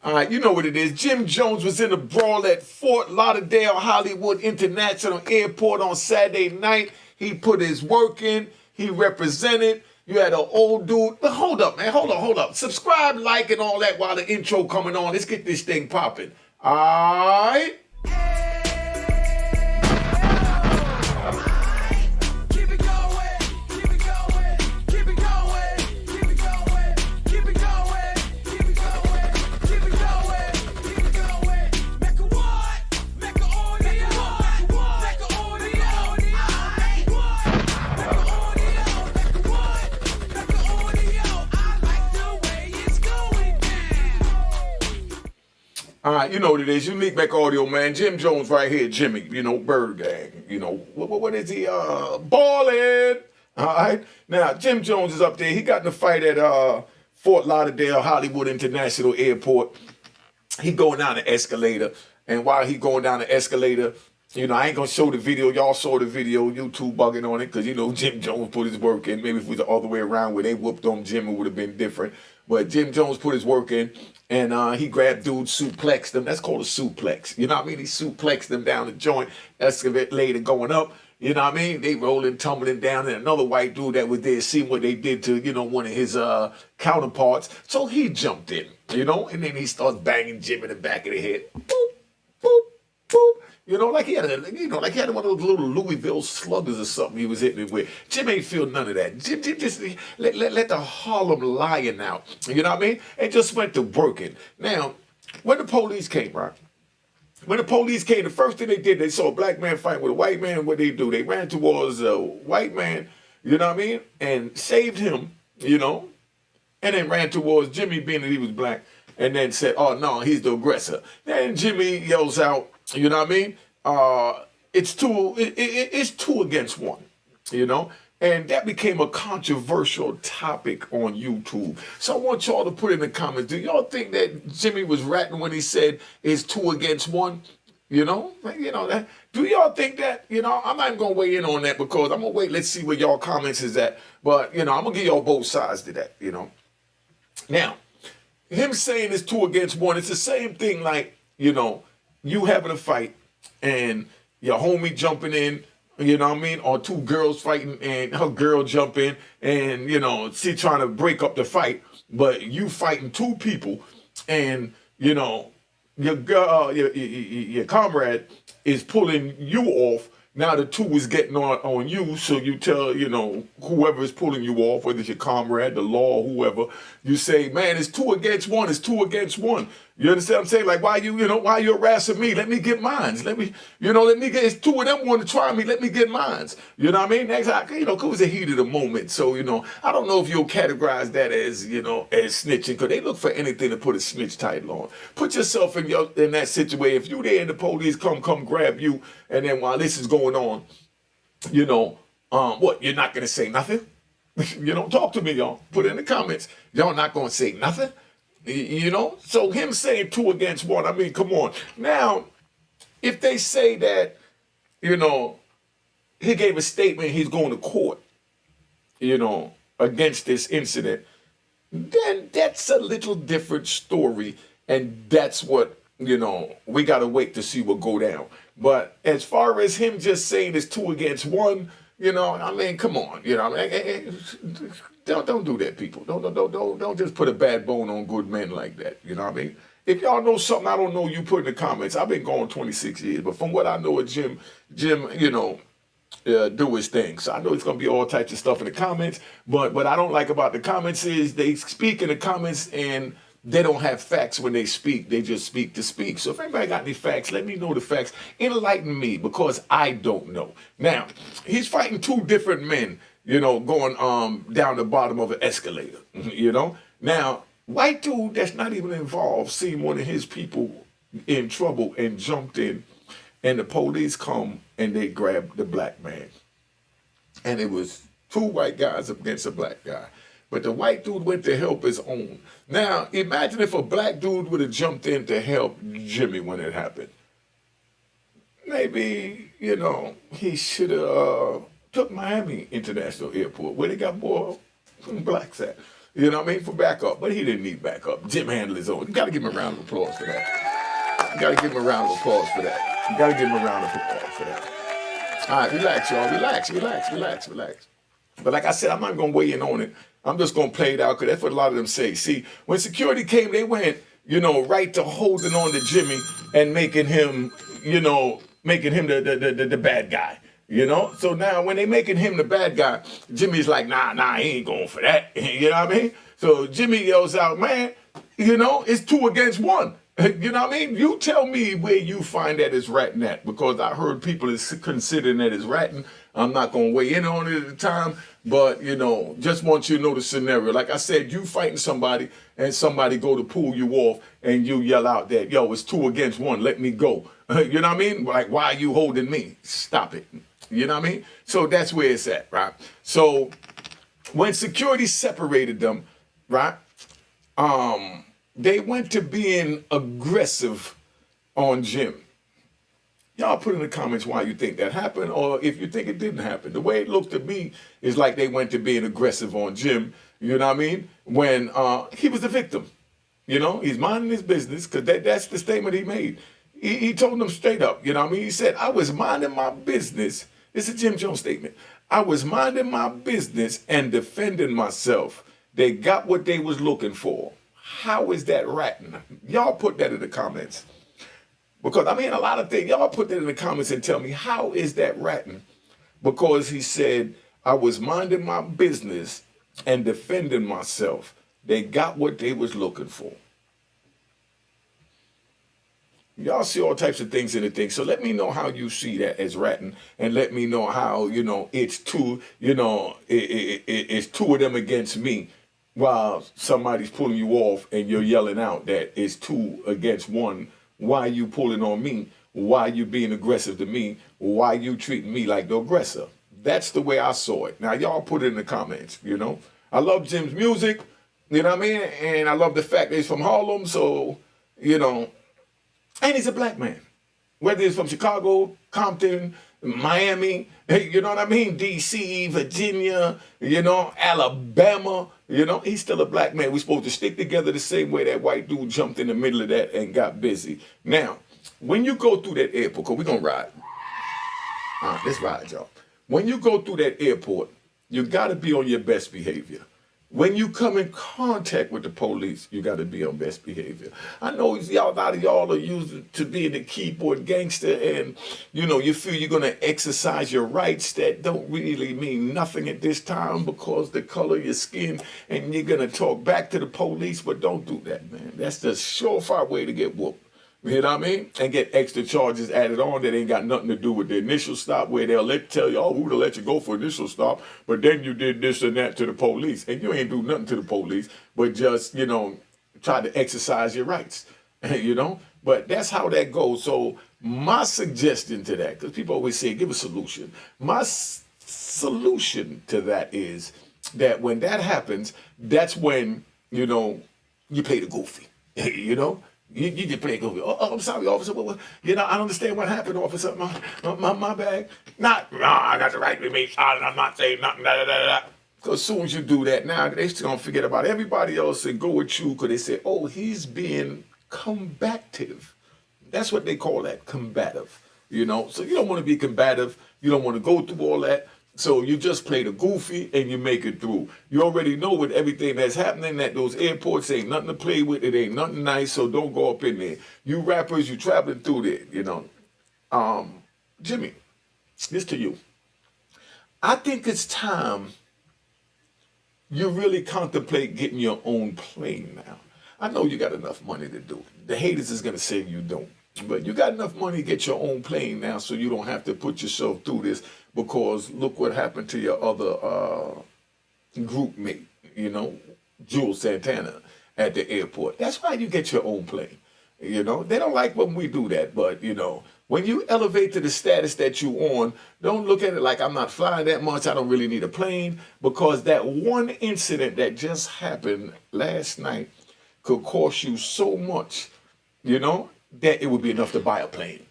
All right, you know what it is. Jim Jones was in a brawl at Fort Lauderdale Hollywood International Airport on Saturday night. He put his work in. He represented. You had an old dude. But hold up, man. Hold up. Subscribe, like, and all that while the intro coming on. Let's get this thing popping. All right. All right, you know what it is. Unique Mecca Audio, man. Jim Jones right here, Jimmy, Bird Gang. What is he? Ballin'. All right. Now, Jim Jones is up there. He got in a fight at Fort Lauderdale Hollywood International Airport. He going down the escalator. And while he going down the escalator, I ain't going to show the video. Y'all saw the video. YouTube bugging on it because, Jim Jones put his work in. Maybe if it was the other way around where they whooped on Jim, it would have been different. But Jim Jones put his work in, and he grabbed dude, suplexed him. That's called a suplex. You know what I mean? He suplexed them down the joint, escalator going up. You know what I mean? They rolling, tumbling down, and another white dude that was there seeing what they did to, one of his counterparts. So he jumped in, and then he starts banging Jim in the back of the head. Boop, boop, boop. Like he had one of those little Louisville sluggers or something he was hitting it with. Jim ain't feel none of that. Jim just let the Harlem Lion out. You know what I mean? And just went to working. Now, when the police came, right? When the police came, the first thing they did, they saw a black man fight with a white man. What they do? They ran towards a white man, you know what I mean? And saved him, and then ran towards Jimmy, being that he was black, and then said, oh, no, he's the aggressor. Then Jimmy yells out, you know what I mean? It's two against one, and that became a controversial topic on YouTube. So I want y'all to put in the comments, do y'all think that Jimmy was ratting when he said it's 2 against 1? That. Do y'all think that? I'm not even gonna weigh in on that because I'm gonna wait. Let's see where y'all comments is at. But I'm gonna give y'all both sides to that. Now, him saying it's 2 against 1, it's the same thing like you having a fight and your homie jumping in, or 2 girls fighting and her girl jump in and, she trying to break up the fight, but you fighting 2 people and, your girl, your comrade is pulling you off. Now the 2 is getting on you, so you tell, whoever is pulling you off, whether it's your comrade, the law, or whoever, you say, man, it's 2 against 1, it's 2 against 1. You understand what I'm saying? Like, why you harassing me? Let me get mines. Let me get, it's 2 of them want to try me, let me get mines. You know what I mean? That's how, it was a heat of the moment. So, I don't know if you'll categorize that as, as snitching, because they look for anything to put a snitch title on. Put yourself in that situation. If you there and the police come grab you, and then while this is going on, what, you're not going to say nothing? Talk to me, y'all. Put it in the comments. Y'all not going to say nothing? So him saying 2 against 1, I mean, come on. Now, if they say that, he gave a statement, he's going to court, against this incident, then that's a little different story. And that's what, we got to wait to see what go down. But as far as him just saying it's 2 against 1, I mean, come on, don't do that, people. Don't just put a bad bone on good men like that. You know what I mean? If y'all know something I don't know, you put in the comments. I've been going 26 years, but from what I know of Jim, do his thing. So I know it's gonna be all types of stuff in the comments. But what I don't like about the comments is they speak in the comments and they don't have facts when they speak. They just speak to speak. So if anybody got any facts, let me know the facts. Enlighten me, because I don't know. Now, he's fighting 2 different men, going down the bottom of an escalator, Now, white dude that's not even involved seen one of his people in trouble and jumped in, and the police come and they grab the black man. And it was 2 white guys against a black guy. But the white dude went to help his own. Now, imagine if a black dude would have jumped in to help Jimmy when it happened. Maybe, he should have took Miami International Airport, where they got more blacks at. you know what I mean, for backup. But he didn't need backup. Jim handled his own. You got to give him a round of applause for that. You got to give him a round of applause for that. You got to give him a round of applause for that. All right, relax, y'all. Relax. But like I said, I'm not going to weigh in on it. I'm just going to play it out because that's what a lot of them say. See, when security came, they went, right to holding on to Jimmy and making him, the bad guy. So now when they making him the bad guy, Jimmy's like, nah, he ain't going for that. You know what I mean? So Jimmy yells out, man, it's 2 against 1. You know what I mean? You tell me where you find that is ratting at, because I heard people is considering that as ratting. I'm not going to weigh in on it at the time, but, just want you to know the scenario. Like I said, you fighting somebody and somebody go to pull you off and you yell out that, yo, it's 2 against 1, let me go. You know what I mean? Like, why are you holding me? Stop it. You know what I mean? So that's where it's at, right? So when security separated them, right, they went to being aggressive on Jim. Y'all put in the comments why you think that happened, or if you think it didn't happen. The way it looked to me is like they went to being aggressive on Jim, you know what I mean, when he was the victim. He's minding his business, because that's the statement he made. He told them straight up, you know what I mean? He said, I was minding my business. This is a Jim Jones statement. I was minding my business and defending myself. They got what they was looking for. How is that ratting? Y'all put that in the comments. Because, a lot of things, y'all put that in the comments and tell me, how is that ratting? Because he said, I was minding my business and defending myself. They got what they was looking for. Y'all see all types of things in the thing. So let me know how you see that as ratting, and let me know how, it's 2, it's 2 of them against me, while somebody's pulling you off and you're yelling out that it's 2 against 1. Why you pulling on me? Why you being aggressive to me? Why you treating me like the aggressor? That's the way I saw it. Now, y'all put it in the comments, I love Jim's music, you know what I mean? And I love the fact that he's from Harlem, so, and he's a black man. Whether he's from Chicago, Compton, Miami, you know what I mean? D.C., Virginia, Alabama, he's still a black man. We're supposed to stick together the same way that white dude jumped in the middle of that and got busy. Now, when you go through that airport, because we're going to ride. All right, let's ride, y'all. When you go through that airport, you got to be on your best behavior. When you come in contact with the police, you got to be on best behavior. I know a lot of y'all are used to being a keyboard gangster, and, you feel you're going to exercise your rights that don't really mean nothing at this time because the color of your skin, and you're going to talk back to the police, but don't do that, man. That's the surefire way to get whooped. You know what I mean? And get extra charges added on that ain't got nothing to do with the initial stop, where they'll tell you, oh, we'll let you go for initial stop, but then you did this and that to the police. And you ain't do nothing to the police, but just, try to exercise your rights, But that's how that goes. So my suggestion to that, because people always say, give a solution. My solution to that is that when that happens, that's when, you play the goofy, You just play goofy. Oh, I'm sorry, officer. I don't understand what happened, officer. My bag. I got the right to me. I'm not saying nothing. Because as soon as you do that, now they're still going to forget about everybody else and go with you, because they say, oh, he's being combative. That's what they call that, combative. So you don't want to be combative. You don't want to go through all that. So you just play the goofy and you make it through. You already know with everything that's happening that those airports ain't nothing to play with. It ain't nothing nice, so don't go up in there. You rappers, you traveling through there, Jimmy, this to you. I think it's time you really contemplate getting your own plane now. I know you got enough money to do it. The haters is going to say you don't. But you got enough money to get your own plane now, so you don't have to put yourself through this, because look what happened to your other group mate, Jules Santana at the airport. That's why you get your own plane. They don't like when we do that, but, when you elevate to the status that you on, don't look at it like I'm not flying that much, I don't really need a plane, because that one incident that just happened last night could cost you so much, that it would be enough to buy a plane.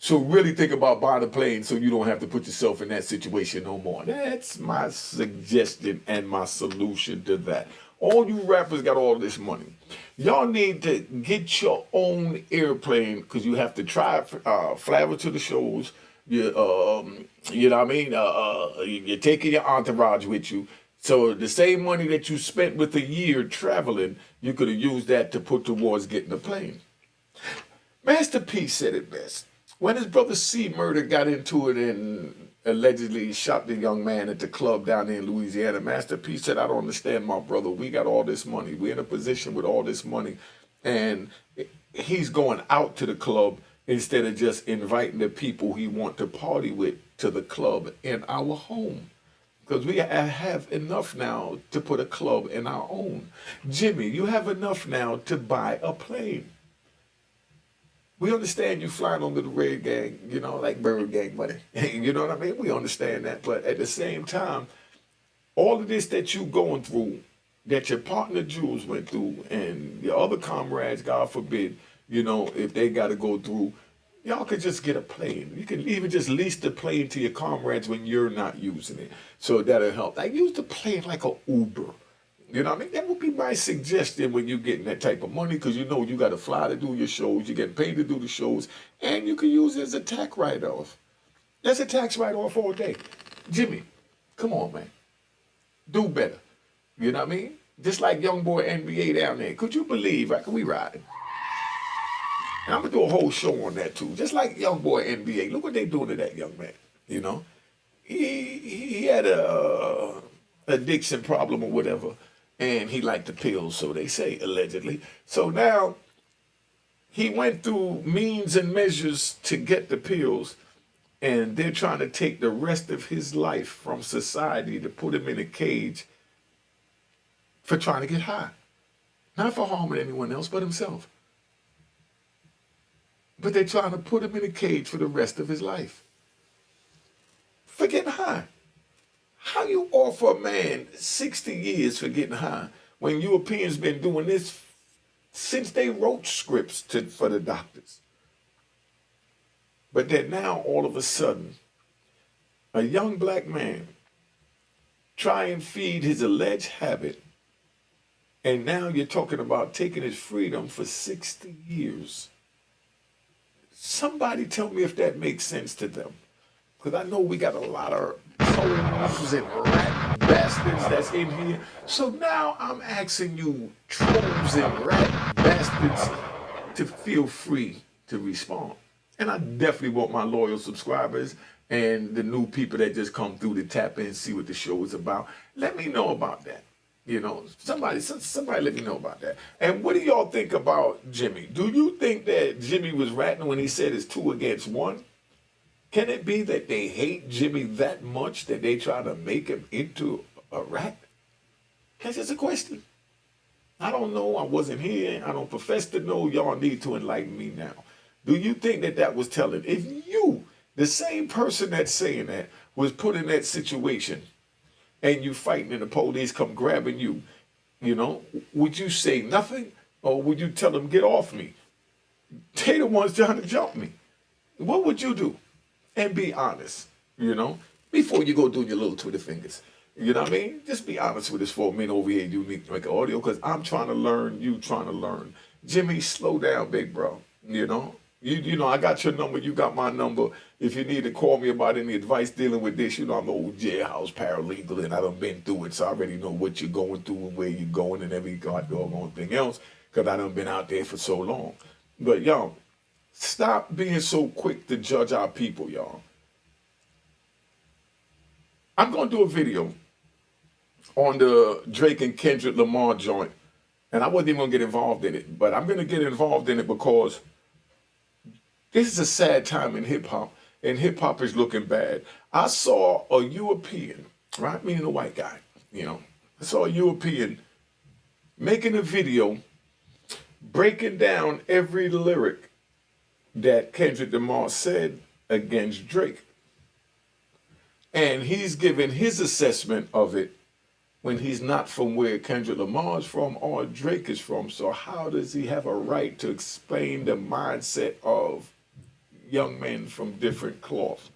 So really think about buying a plane so you don't have to put yourself in that situation no more. That's my suggestion and my solution to that. All you rappers got all this money. Y'all need to get your own airplane because you have to travel to the shows. You know what I mean? You're taking your entourage with you. So the same money that you spent with a year traveling, you could have used that to put towards getting a plane. Master P said it best. When his brother C Murder got into it and allegedly shot the young man at the club down there in Louisiana, Master P said, I don't understand, my brother. We got all this money. We're in a position with all this money. And he's going out to the club instead of just inviting the people he want to party with to the club in our home. Because we have enough now to put a club in our own. Jimmy, you have enough now to buy a plane. We understand you flying under the red gang, you know, like bird gang money. You know what I mean? We understand that. But at the same time, all of this that you going through, that your partner Jules went through, and your other comrades, God forbid, you know, if they got to go through, y'all could just get a plane. You can even just lease the plane to your comrades when you're not using it. So that'll help. Like, use the plane like a Uber. You know what I mean? That would be my suggestion when you're getting that type of money, because you know you got to fly to do your shows, you get paid to do the shows, and you can use it as a tax write-off. That's a tax write-off all day. Jimmy, come on, man. Do better. You know what I mean? Just like young boy NBA down there. Could you believe, right? We riding. And I'm going to do a whole show on that, too. Just like young boy NBA. Look what they doing to that young man, you know? He had a addiction problem or whatever. And he liked the pills, so they say, allegedly. So now he went through means and measures to get the pills, and they're trying to take the rest of his life from society to put him in a cage for trying to get high. Not for harming anyone else but himself. But they're trying to put him in a cage for the rest of his life for getting high. How you offer a man 60 years for getting high when Europeans been doing this since they wrote scripts for the doctors? But then now, all of a sudden, a young black man try and feed his alleged habit, and now you're talking about taking his freedom for 60 years. Somebody tell me if that makes sense to them. Because I know we got a lot of trolls and rat bastards that's in here. So now I'm asking you, trolls and rat bastards, to feel free to respond. And I definitely want my loyal subscribers and the new people that just come through to tap in and see what the show is about. Let me know about that. You know, somebody let me know about that. And what do y'all think about Jimmy? Do you think that Jimmy was ratting when he said it's 2 against 1? Can it be that they hate Jimmy that much that they try to make him into a rat? That's just a question. I don't know. I wasn't here. I don't profess to know. Y'all need to enlighten me now. Do you think that that was telling? If you, the same person that's saying that, was put in that situation and you fighting and the police come grabbing you, you know, would you say nothing? Or would you tell them, get off me? They the ones trying to jump me. What would you do? And be honest, you know, before you go do your little Twitter fingers. You know what I mean? Just be honest with us for a minute over here, Unique Mecca Audio, because I'm trying to learn, you trying to learn. Jimmy, slow down, big bro. You know? You know, I got your number, you got my number. If you need to call me about any advice dealing with this, you know, I'm an old jailhouse paralegal and I done been through it, so I already know what you're going through and where you're going and every doggone thing else, because I done been out there for so long. But y'all, stop being so quick to judge our people, y'all. I'm going to do a video on the Drake and Kendrick Lamar joint, and I wasn't even going to get involved in it, but I'm going to get involved in it because this is a sad time in hip-hop, and hip-hop is looking bad. I saw a European, right, meaning a white guy, you know, I saw a European making a video breaking down every lyric that Kendrick Lamar said against Drake. And he's giving his assessment of it when he's not from where Kendrick Lamar's from or Drake is from. So how does he have a right to explain the mindset of young men from different cloths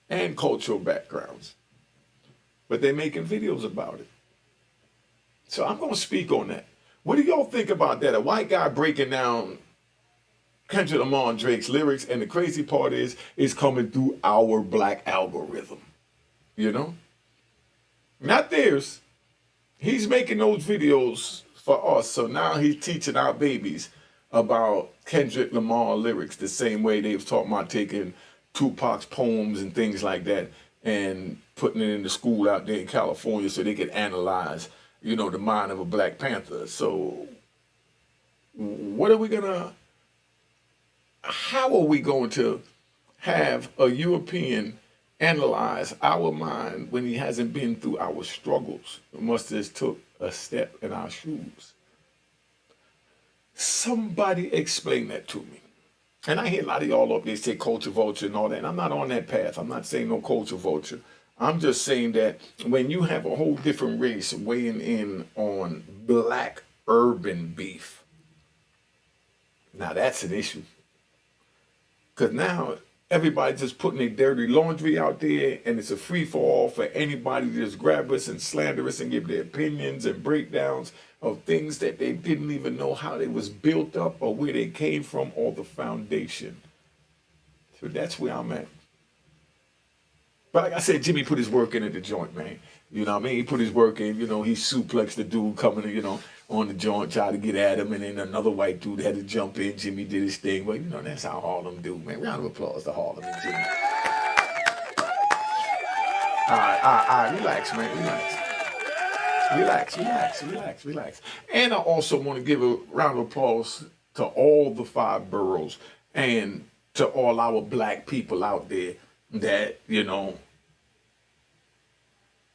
and cultural backgrounds? But they're making videos about it. So I'm going to speak on that. What do y'all think about that? A white guy breaking down Kendrick Lamar and Drake's lyrics, and the crazy part is, it's coming through our black algorithm. You know? Not theirs. He's making those videos for us. So now he's teaching our babies about Kendrick Lamar lyrics the same way they've taught about taking Tupac's poems and things like that and putting it in the school out there in California so they could analyze, you know, the mind of a Black Panther. So what are we gonna, how are we going to have a European analyze our mind when he hasn't been through our struggles? We must just took a step in our shoes. Somebody explain that to me. And I hear a lot of y'all up there say culture vulture and all that. And I'm not on that path. I'm not saying no culture vulture. I'm just saying that when you have a whole different race weighing in on black urban beef, now that's an issue. Because now everybody's just putting their dirty laundry out there, and it's a free-for-all for anybody to just grab us and slander us and give their opinions and breakdowns of things that they didn't even know how they was built up or where they came from or the foundation. So that's where I'm at. But like I said, Jimmy put his work in at the joint, man. You know what I mean? He put his work in, you know, he suplexed the dude coming, you know, on the joint, tried to get at him, and then another white dude had to jump in. Jimmy did his thing. But, you know, that's how Harlem do, man. Round of applause to Harlem and Jimmy. All right, relax, man, relax. And I also want to give a round of applause to all the 5 boroughs and to all our black people out there that, you know,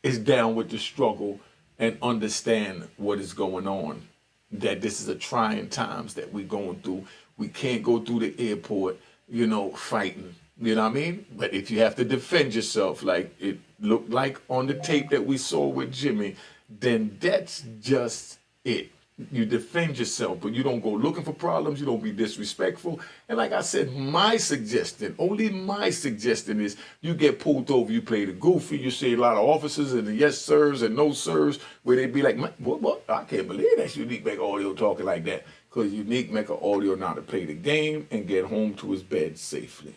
is down with the struggle and understand what is going on, that this is a trying times that we're going through. We can't go through the airport, you know, fighting, you know what I mean? But if you have to defend yourself like it looked like on the tape that we saw with Jimmy, then that's just it. You defend yourself, but you don't go looking for problems. You don't be disrespectful. And like I said, my suggestion, only my suggestion is you get pulled over, you play the goofy, you say a lot of officers and the yes sirs and no sirs, where they be like, what? I can't believe that's Unique Mecca Audio talking like that. Because Unique Mecca Audio now to play the game and get home to his bed safely.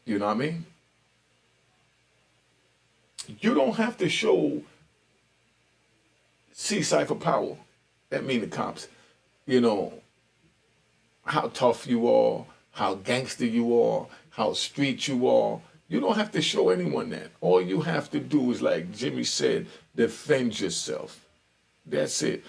You know what I mean? You don't have to show C-Cipher power. That mean the cops, you know, how tough you are, how gangster you are, how street you are. You don't have to show anyone that. All you have to do is, like Jimmy said, defend yourself. That's it.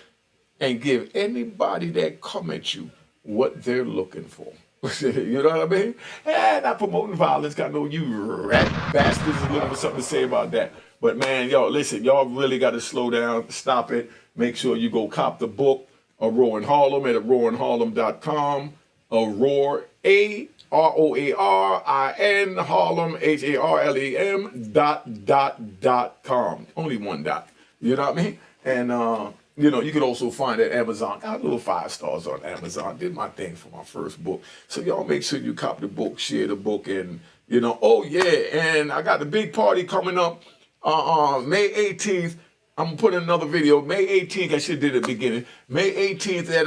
And give anybody that come at you what they're looking for. You know what I mean? Not promoting violence. I know you rat bastards is looking for something to say about that. But man, yo, listen, y'all really got to slow down, stop it. Make sure you go cop the book, A Roar in Harlem, at roarinharlem.com. Aroar, A-R-O-A-R-I-N, Harlem, HARLEM.com. Only one dot. You know what I mean? And, you know, you could also find it at Amazon. Got a little 5 stars on Amazon. Did my thing for my first book. So y'all make sure you cop the book, share the book, and, you know, oh yeah, and I got the big party coming up May 18th. I'm gonna put in another video. May 18th, I should did at the beginning. May 18th at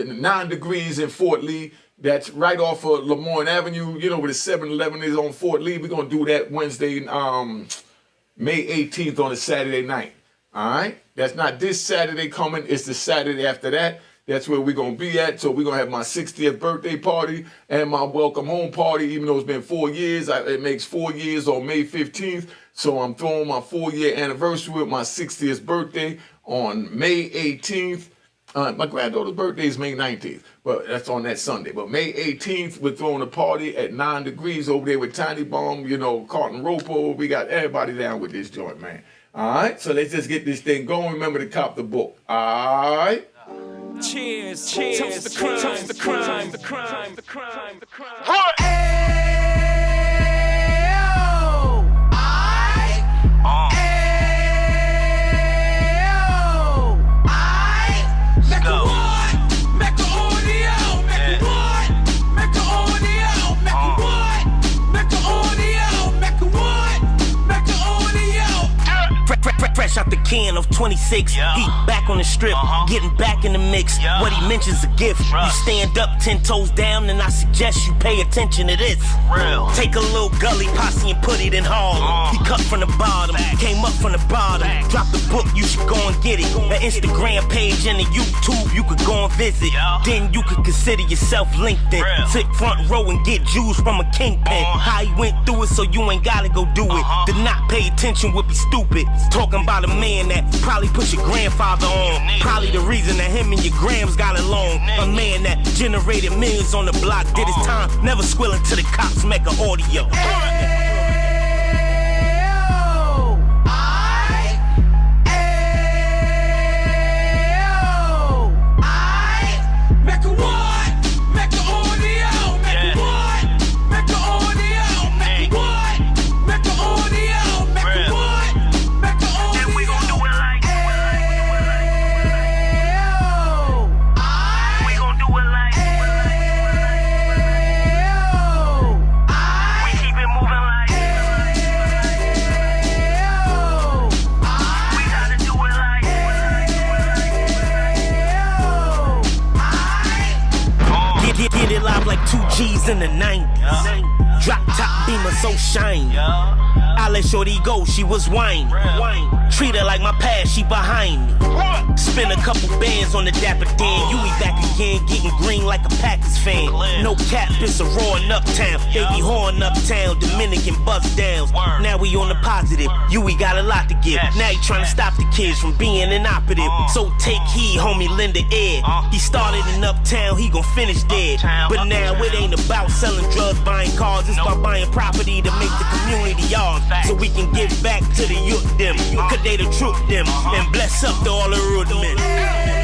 9 Degrees in Fort Lee. That's right off of Lemoyne Avenue, you know, where the 7-Eleven is on Fort Lee. We're gonna do that Wednesday, May 18th on a Saturday night. All right? That's not this Saturday coming, it's the Saturday after that. That's where we're gonna be at. So we're gonna have my 60th birthday party and my welcome home party, even though it's been 4 years. It makes 4 years on May 15th. So I'm throwing my 4-year anniversary with my 60th birthday on May 18th. My granddaughter's birthday is May 19th, but that's on that Sunday. But May 18th, we're throwing a party at 9 Degrees over there with Tiny Bomb, you know, Carton Ropo. We got everybody down with this joint, man. All right, so let's just get this thing going. Remember to cop the book. All right. Cheers, cheers, toast the crime, toast the crime, the crime, the crime, the crime. What? Fresh out the can of 26. He back on the strip, getting back in the mix. What he mentions a gift. You stand up 10 toes down, and I suggest you pay attention to this. Take a little gully posse and put it in Harlem. He cut from the bottom, came up from the bottom. Drop the book, you should go and get it. The Instagram page and the YouTube, you could go and visit. Then you could consider yourself LinkedIn. Sit front row and get Jews from a kingpin. How he went through it, so you ain't gotta go do it. To not pay attention would be stupid. Talking about a man that probably put your grandfather on. Probably the reason that him and your grams got along. A man that generated millions on the block, did his time, never squilling to the cops, Mecca audio. Get it live like 2 G's in the 90s. Drop top beamer so shiny. I let shorty go, she was whiny. Treat her like my past, she behind me. Spend a couple bands on the Dapper Dan. You be back again, getting green like a Packers fan. No cap, it's a roaring uptown. They be horn uptown, Dominican bust downs. Now we on the positive, we got a lot to give. Now he trying to stop the kids from being inoperative. So take heed, homie, lend a ear. He started in uptown, he gon' finish dead. But now it ain't about selling drugs, buying cars. It's about buying property to make the community yours. So we can give back to the youth them. Cause they the truth them. And bless up to all the road men.